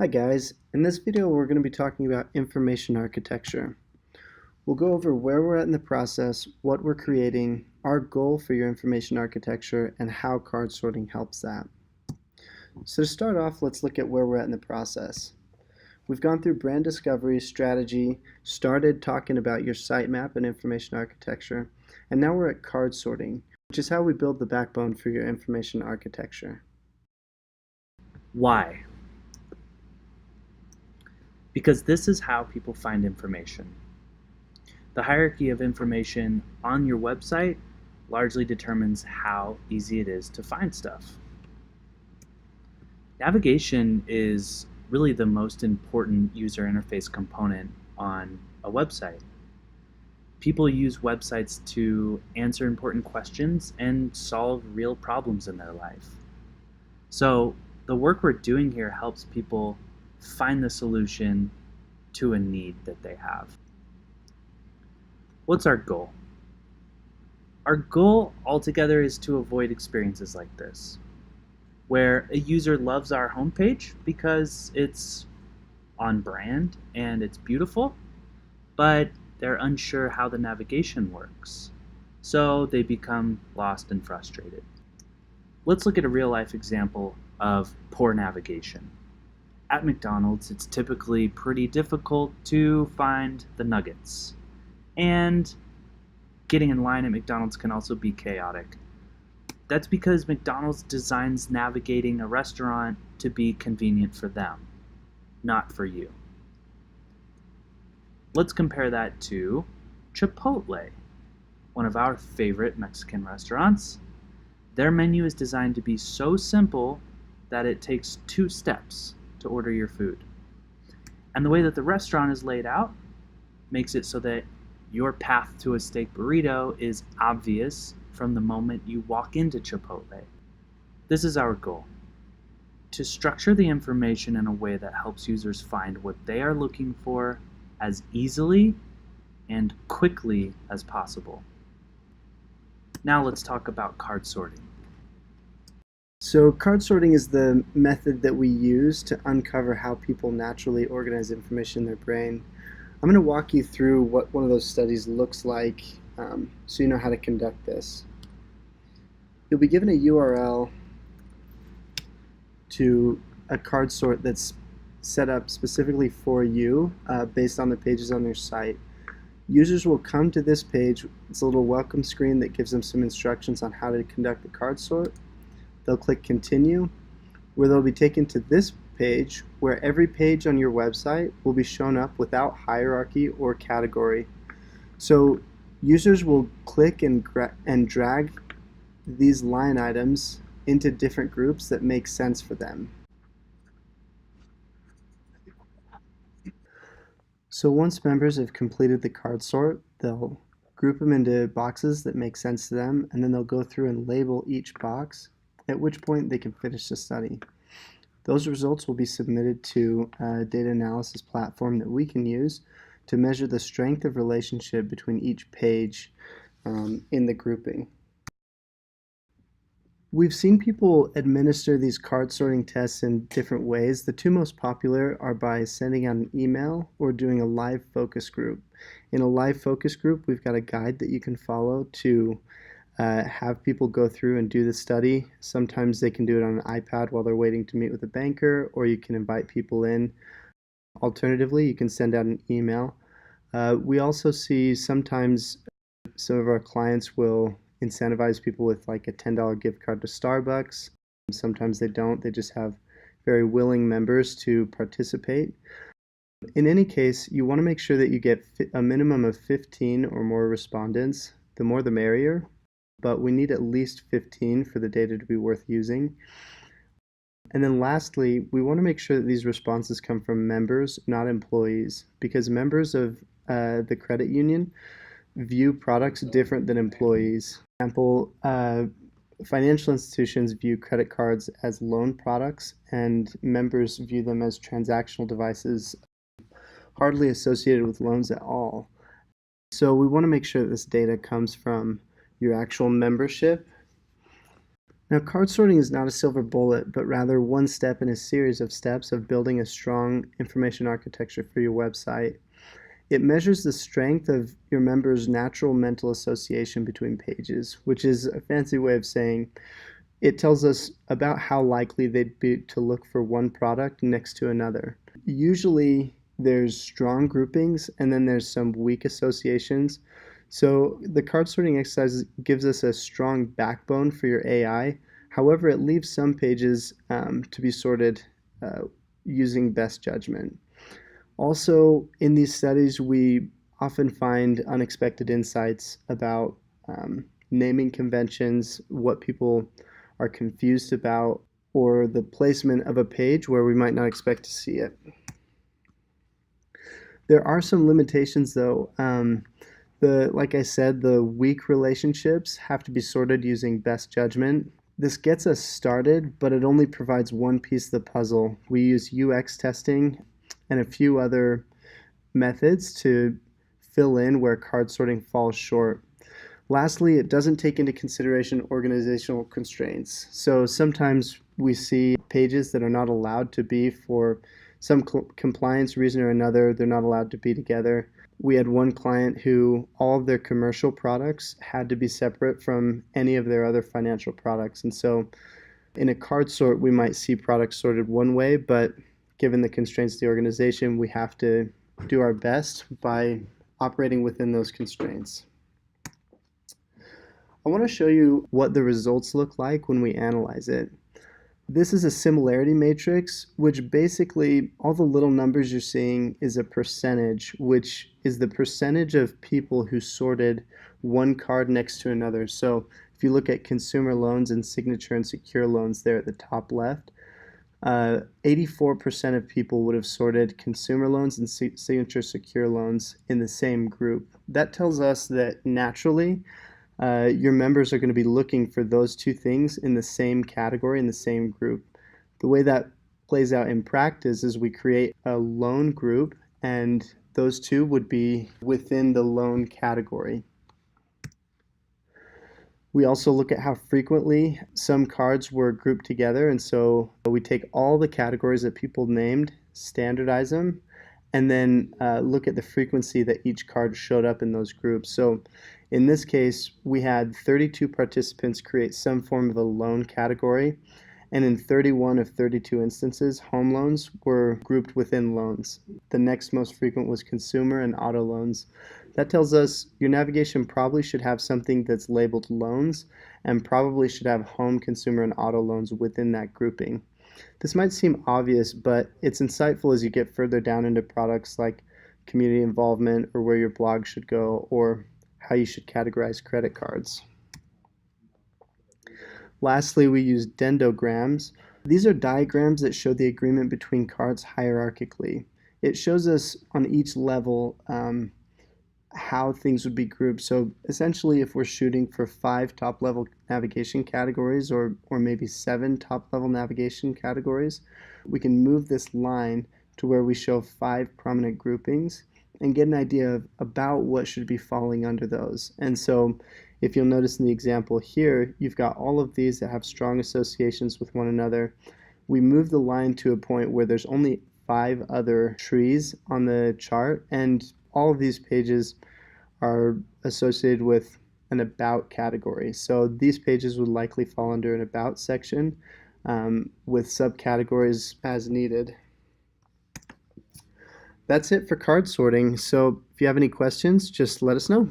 Hi guys, in this video we're going to be talking about information architecture. We'll go over where we're at in the process, what we're creating, our goal for your information architecture, and how card sorting helps that. So to start off, let's look at where we're at in the process. We've gone through brand discovery, strategy, started talking about your sitemap and information architecture, and now we're at card sorting, which is how we build the backbone for your information architecture. Why? Because this is how people find information. The hierarchy of information on your website largely determines how easy it is to find stuff. Navigation is really the most important user interface component on a website. People use websites to answer important questions and solve real problems in their life. So the work we're doing here helps people find the solution to a need that they have. What's our goal? Our goal altogether is to avoid experiences like this, where a user loves our homepage because it's on brand and it's beautiful, but they're unsure how the navigation works, so they become lost and frustrated. Let's look at a real-life example of poor navigation. At McDonald's, it's typically pretty difficult to find the nuggets, and getting in line at McDonald's can also be chaotic. That's because McDonald's designs navigating a restaurant to be convenient for them, not for you. Let's compare that to Chipotle, one of our favorite Mexican restaurants. Their menu is designed to be so simple that it takes 2 steps to order your food. And the way that the restaurant is laid out makes it so that your path to a steak burrito is obvious from the moment you walk into Chipotle. This is our goal: to structure the information in a way that helps users find what they are looking for as easily and quickly as possible. Now let's talk about card sorting. So card sorting is the method that we use to uncover how people naturally organize information in their brain. I'm going to walk you through what one of those studies looks like so you know how to conduct this. You'll be given a URL to a card sort that's set up specifically for you based on the pages on your site. Users will come to this page. It's a little welcome screen that gives them some instructions on how to conduct the card sort. They'll click continue, where they'll be taken to this page where every page on your website will be shown up without hierarchy or category. So users will click and drag these line items into different groups that make sense for them. So once members have completed the card sort, they'll group them into boxes that make sense to them, and then they'll go through and label each box, at which point they can finish the study. Those results will be submitted to a data analysis platform that we can use to measure the strength of relationship between each page in the grouping. We've seen people administer these card sorting tests in different ways. The 2 most popular are by sending out an email or doing a live focus group. In a live focus group, we've got a guide that you can follow to have people go through and do the study. Sometimes they can do it on an iPad while they're waiting to meet with a banker, or you can invite people in. Alternatively, you can send out an email. We also see sometimes some of our clients will incentivize people with like a $10 gift card to Starbucks. Sometimes they don't. They just have very willing members to participate. In any case, you want to make sure that you get a minimum of 15 or more respondents. The more the merrier, but we need at least 15 for the data to be worth using. And then lastly, we want to make sure that these responses come from members, not employees, because members of the credit union view products different than employees. For example, financial institutions view credit cards as loan products, and members view them as transactional devices hardly associated with loans at all. So we want to make sure that this data comes from your actual membership. Now, card sorting is not a silver bullet, but rather one step in a series of steps of building a strong information architecture for your website. It measures the strength of your members' natural mental association between pages, which is a fancy way of saying it tells us about how likely they'd be to look for one product next to another. Usually there's strong groupings and then there's some weak associations. So the card sorting exercise gives us a strong backbone for your AI. However, it leaves some pages to be sorted uh, using best judgment. Also, in these studies, we often find unexpected insights about naming conventions, what people are confused about, or the placement of a page where we might not expect to see it. There are some limitations though. Like I said, the weak relationships have to be sorted using best judgment. This gets us started, but it only provides one piece of the puzzle. We use UX testing and a few other methods to fill in where card sorting falls short. Lastly, it doesn't take into consideration organizational constraints. So sometimes we see pages that are not allowed to be for some compliance reason or another, they're not allowed to be together. We had one client who all of their commercial products had to be separate from any of their other financial products. And so in a card sort, we might see products sorted one way, but given the constraints of the organization, we have to do our best by operating within those constraints. I want to show you what the results look like when we analyze it. This is a similarity matrix, which basically all the little numbers you're seeing is a percentage, which is the percentage of people who sorted one card next to another. So if you look at consumer loans and signature and secure loans there at the top left, 84% of people would have sorted consumer loans and signature secure loans in the same group. That tells us that naturally your members are going to be looking for those two things in the same category, in the same group. The way that plays out in practice is we create a loan group, and those two would be within the loan category. We also look at how frequently some cards were grouped together, and so we take all the categories that people named, standardize them, and then look at the frequency that each card showed up in those groups. So in this case, we had 32 participants create some form of a loan category, and in 31 of 32 instances, home loans were grouped within loans. The next most frequent was consumer and auto loans. That tells us your navigation probably should have something that's labeled loans and probably should have home, consumer, and auto loans within that grouping. This might seem obvious, but it's insightful as you get further down into products like community involvement or where your blog should go or how you should categorize credit cards. Lastly, we use dendrograms. These are diagrams that show the agreement between cards hierarchically. It shows us on each level how things would be grouped. So essentially, if we're shooting for 5 top-level navigation categories or maybe 7 top-level navigation categories, we can move this line to where we show 5 prominent groupings and get an idea of about what should be falling under those. And so if you'll notice in the example here, you've got all of these that have strong associations with one another. We move the line to a point where there's only 5 other trees on the chart, and all of these pages are associated with an about category. So these pages would likely fall under an about section with subcategories as needed. That's it for card sorting. So if you have any questions, just let us know.